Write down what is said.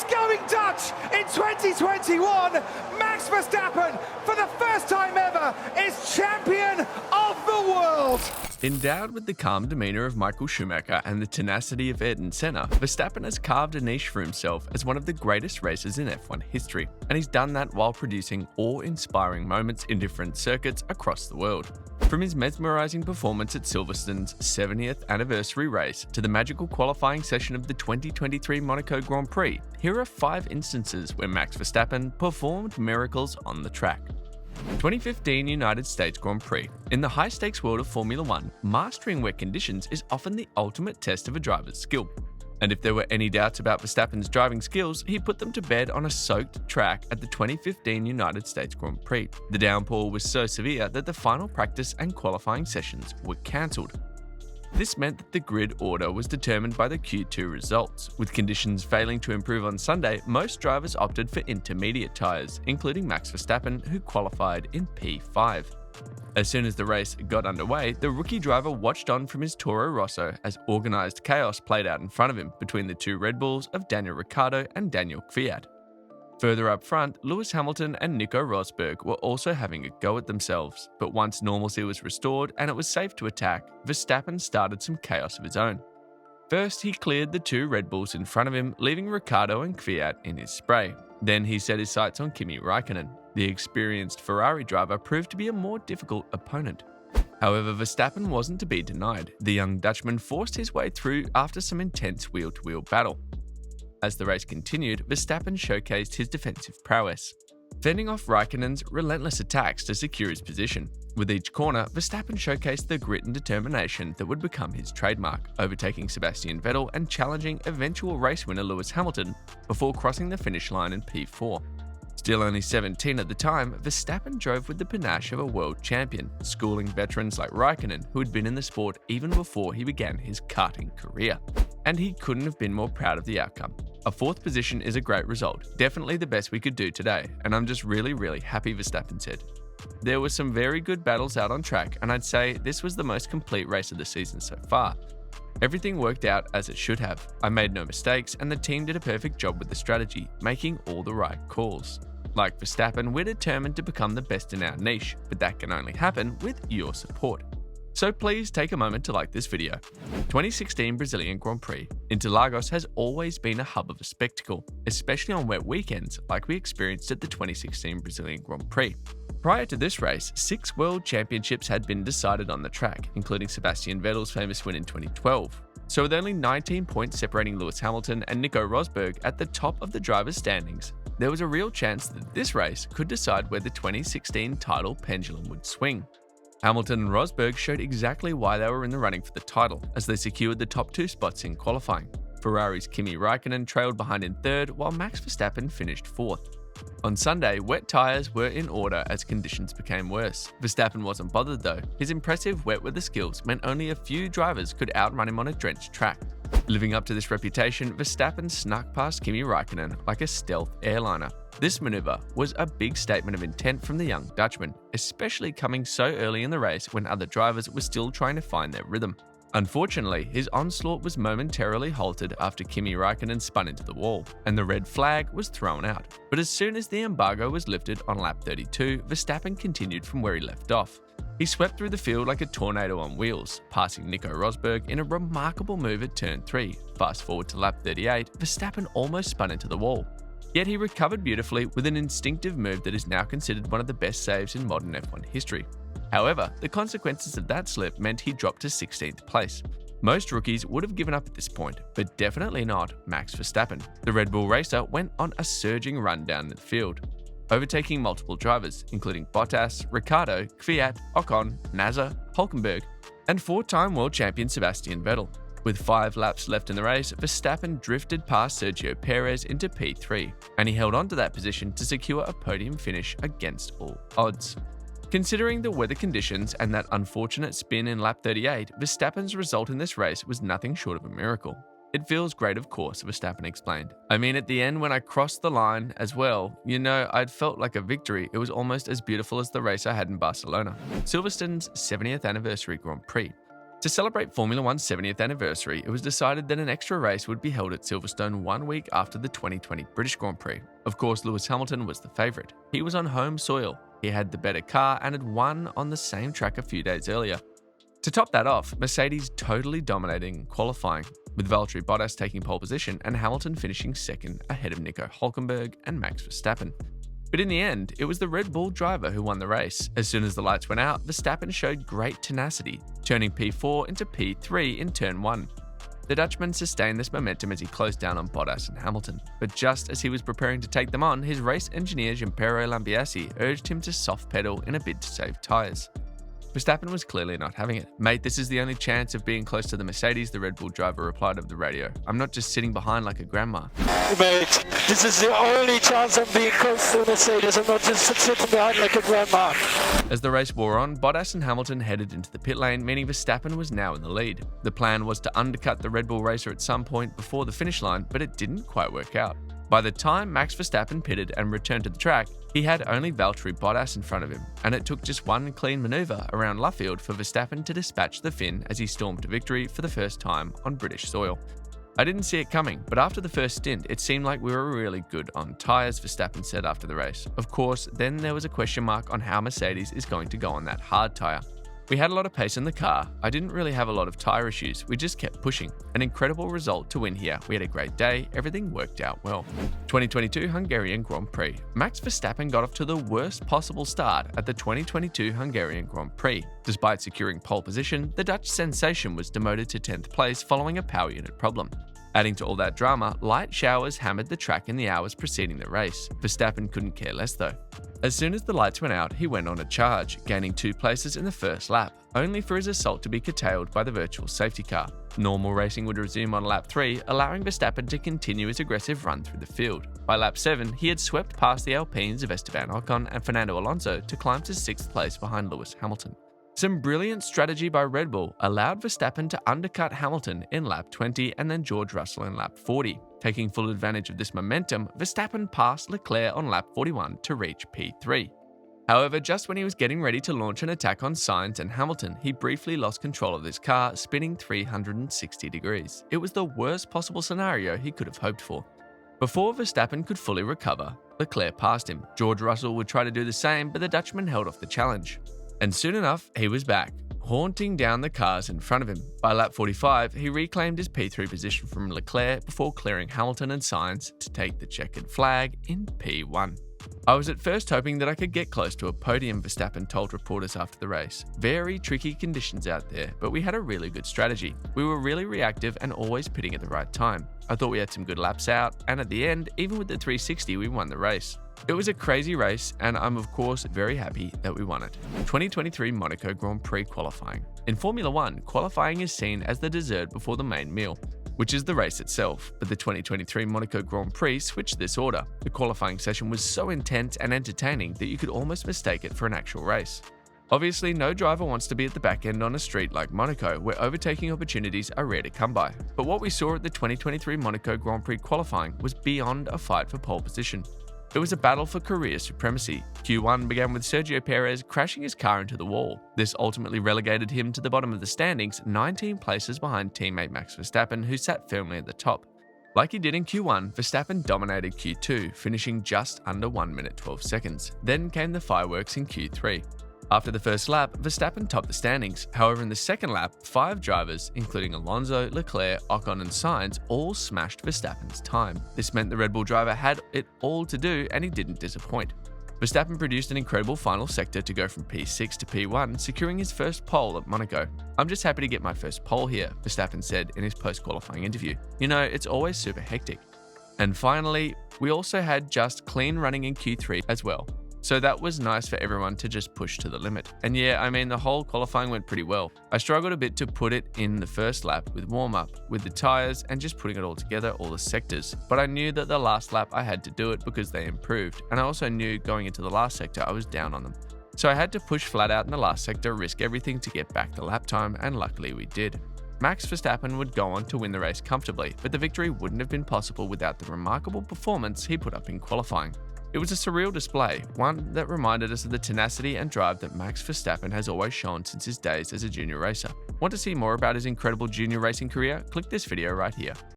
It's going Dutch in 2021. Max Verstappen, for the first time ever, is champion of the world. Endowed with the calm demeanor of Michael Schumacher and the tenacity of Ayrton Senna, Verstappen has carved a niche for himself as one of the greatest racers in F1 history, and he's done that while producing awe-inspiring moments in different circuits across the world. From his mesmerizing performance at Silverstone's 70th anniversary race to the magical qualifying session of the 2023 Monaco Grand Prix, here are 5 instances where Max Verstappen performed miracles on the track. 2015 United States Grand Prix. In the high-stakes world of Formula One, mastering wet conditions is often the ultimate test of a driver's skill. And if there were any doubts about Verstappen's driving skills, he put them to bed on a soaked track at the 2015 United States Grand Prix. The downpour was so severe that the final practice and qualifying sessions were cancelled. This meant that the grid order was determined by the Q2 results. With conditions failing to improve on Sunday, most drivers opted for intermediate tyres, including Max Verstappen, who qualified in P5. As soon as the race got underway, the rookie driver watched on from his Toro Rosso as organised chaos played out in front of him between the 2 Red Bulls of Daniel Ricciardo and Daniel Kvyat. Further up front, Lewis Hamilton and Nico Rosberg were also having a go at themselves, but once normalcy was restored and it was safe to attack, Verstappen started some chaos of his own. First, he cleared the 2 Red Bulls in front of him, leaving Ricciardo and Kvyat in his spray. Then he set his sights on Kimi Raikkonen. The experienced Ferrari driver proved to be a more difficult opponent. However, Verstappen wasn't to be denied. The young Dutchman forced his way through after some intense wheel-to-wheel battle. As the race continued, Verstappen showcased his defensive prowess, fending off Raikkonen's relentless attacks to secure his position. With each corner, Verstappen showcased the grit and determination that would become his trademark, overtaking Sebastian Vettel and challenging eventual race winner Lewis Hamilton before crossing the finish line in P4. Still only 17 at the time, Verstappen drove with the panache of a world champion, schooling veterans like Raikkonen, who had been in the sport even before he began his karting career. And he couldn't have been more proud of the outcome. A 4th position is a great result, definitely the best we could do today, and I'm just really happy, Verstappen said. There were some very good battles out on track, and I'd say this was the most complete race of the season so far. Everything worked out as it should have. I made no mistakes, and the team did a perfect job with the strategy, making all the right calls. Like Verstappen, we're determined to become the best in our niche, but that can only happen with your support. So please take a moment to like this video. 2016 Brazilian Grand Prix. Interlagos has always been a hub of a spectacle, especially on wet weekends like we experienced at the 2016 Brazilian Grand Prix. Prior to this race, 6 world championships had been decided on the track, including Sebastian Vettel's famous win in 2012. So with only 19 points separating Lewis Hamilton and Nico Rosberg at the top of the drivers' standings, there was a real chance that this race could decide where the 2016 title pendulum would swing. Hamilton and Rosberg showed exactly why they were in the running for the title, as they secured the top 2 spots in qualifying. Ferrari's Kimi Raikkonen trailed behind in 3rd, while Max Verstappen finished 4th. On Sunday, wet tyres were in order as conditions became worse. Verstappen wasn't bothered though. His impressive wet weather skills meant only a few drivers could outrun him on a drenched track. Living up to this reputation, Verstappen snuck past Kimi Raikkonen like a stealth airliner. This maneuver was a big statement of intent from the young Dutchman, especially coming so early in the race when other drivers were still trying to find their rhythm. Unfortunately, his onslaught was momentarily halted after Kimi Raikkonen spun into the wall, and the red flag was thrown out. But as soon as the embargo was lifted on lap 32, Verstappen continued from where he left off. He swept through the field like a tornado on wheels, passing Nico Rosberg in a remarkable move at turn 3. Fast forward to lap 38, Verstappen almost spun into the wall. Yet he recovered beautifully with an instinctive move that is now considered one of the best saves in modern F1 history. However, the consequences of that slip meant he dropped to 16th place. Most rookies would have given up at this point, but definitely not Max Verstappen. The Red Bull racer went on a surging run down the field, overtaking multiple drivers, including Bottas, Ricciardo, Kvyat, Ocon, Nasser, Hülkenberg, and 4-time world champion Sebastian Vettel. With 5 laps left in the race, Verstappen drifted past Sergio Perez into P3, and he held on to that position to secure a podium finish against all odds. Considering the weather conditions and that unfortunate spin in lap 38, Verstappen's result in this race was nothing short of a miracle. It feels great, of course, Verstappen explained. I mean, at the end when I crossed the line as well, I'd felt like a victory. It was almost as beautiful as the race I had in Barcelona. Silverstone's 70th anniversary Grand Prix. To celebrate Formula One's 70th anniversary, it was decided that an extra race would be held at Silverstone 1 week after the 2020 British Grand Prix. Of course, Lewis Hamilton was the favourite. He was on home soil, he had the better car and had won on the same track a few days earlier. To top that off, Mercedes totally dominating qualifying, with Valtteri Bottas taking pole position and Hamilton finishing second ahead of Nico Hülkenberg and Max Verstappen. But in the end, it was the Red Bull driver who won the race. As soon as the lights went out, Verstappen showed great tenacity, turning P4 into P3 in turn 1. The Dutchman sustained this momentum as he closed down on Bottas and Hamilton, but just as he was preparing to take them on, his race engineer Gianpiero Lambiase urged him to soft pedal in a bid to save tyres. Verstappen was clearly not having it. "Mate, this is the only chance of being close to the Mercedes," the Red Bull driver replied over the radio. "I'm not just sitting behind like a grandma." "Mate, this is the only chance of being close to the Mercedes. I'm not just sitting behind like a grandma." As the race wore on, Bottas and Hamilton headed into the pit lane, meaning Verstappen was now in the lead. The plan was to undercut the Red Bull racer at some point before the finish line, but it didn't quite work out. By the time Max Verstappen pitted and returned to the track, he had only Valtteri Bottas in front of him, and it took just one clean manoeuvre around Luffield for Verstappen to dispatch the Finn as he stormed to victory for the first time on British soil. "I didn't see it coming, but after the first stint, it seemed like we were really good on tyres," Verstappen said after the race. Of course, then there was a question mark on how Mercedes is going to go on that hard tyre. "We had a lot of pace in the car. I didn't really have a lot of tyre issues. We just kept pushing. An incredible result to win here. We had a great day. Everything worked out well." 2022 Hungarian Grand Prix. Max Verstappen got off to the worst possible start at the 2022 Hungarian Grand Prix. Despite securing pole position, the Dutch sensation was demoted to 10th place following a power unit problem. Adding to all that drama, light showers hammered the track in the hours preceding the race. Verstappen couldn't care less though. As soon as the lights went out, he went on a charge, gaining 2 places in the first lap, only for his assault to be curtailed by the virtual safety car. Normal racing would resume on lap 3, allowing Verstappen to continue his aggressive run through the field. By lap 7, he had swept past the Alpines of Esteban Ocon and Fernando Alonso to climb to 6th place behind Lewis Hamilton. Some brilliant strategy by Red Bull allowed Verstappen to undercut Hamilton in lap 20 and then George Russell in lap 40. Taking full advantage of this momentum, Verstappen passed Leclerc on lap 41 to reach P3. However, just when he was getting ready to launch an attack on Sainz and Hamilton, he briefly lost control of his car, spinning 360 degrees. It was the worst possible scenario he could have hoped for. Before Verstappen could fully recover, Leclerc passed him. George Russell would try to do the same, but the Dutchman held off the challenge. And soon enough, he was back, haunting down the cars in front of him. By lap 45, he reclaimed his P3 position from Leclerc before clearing Hamilton and Sainz to take the checkered flag in P1. "I was at first hoping that I could get close to a podium," Verstappen told reporters after the race. "Very tricky conditions out there, but we had a really good strategy. We were really reactive and always pitting at the right time. I thought we had some good laps out, and at the end, even with the 360, we won the race. It was a crazy race, and I'm of course very happy that we won it." 2023 Monaco Grand Prix qualifying. In Formula One, qualifying is seen as the dessert before the main meal, which is the race itself, but the 2023 Monaco Grand Prix switched this order. The qualifying session was so intense and entertaining that you could almost mistake it for an actual race. Obviously, no driver wants to be at the back end on a street like Monaco, where overtaking opportunities are rare to come by. But what we saw at the 2023 Monaco Grand Prix qualifying was beyond a fight for pole position. It was a battle for career supremacy. Q1 began with Sergio Perez crashing his car into the wall. This ultimately relegated him to the bottom of the standings, 19 places behind teammate Max Verstappen, who sat firmly at the top. Like he did in Q1, Verstappen dominated Q2, finishing just under 1 minute 12 seconds. Then came the fireworks in Q3. After the first lap, Verstappen topped the standings. However, in the second lap, 5 drivers, including Alonso, Leclerc, Ocon and Sainz, all smashed Verstappen's time. This meant the Red Bull driver had it all to do, and he didn't disappoint. Verstappen produced an incredible final sector to go from P6 to P1, securing his first pole at Monaco. "I'm just happy to get my first pole here," Verstappen said in his post-qualifying interview. "You know, it's always super hectic." And finally, we also had just clean running in Q3 as well. So that was nice for everyone to just push to the limit. And yeah, I mean, the whole qualifying went pretty well. I struggled a bit to put it in the first lap with warm-up, with the tyres and just putting it all together, all the sectors. But I knew that the last lap I had to do it because they improved. And I also knew going into the last sector, I was down on them. So I had to push flat out in the last sector, risk everything to get back the lap time, and luckily we did. Max Verstappen would go on to win the race comfortably, but the victory wouldn't have been possible without the remarkable performance he put up in qualifying. It was a surreal display, one that reminded us of the tenacity and drive that Max Verstappen has always shown since his days as a junior racer. Want to see more about his incredible junior racing career? Click this video right here.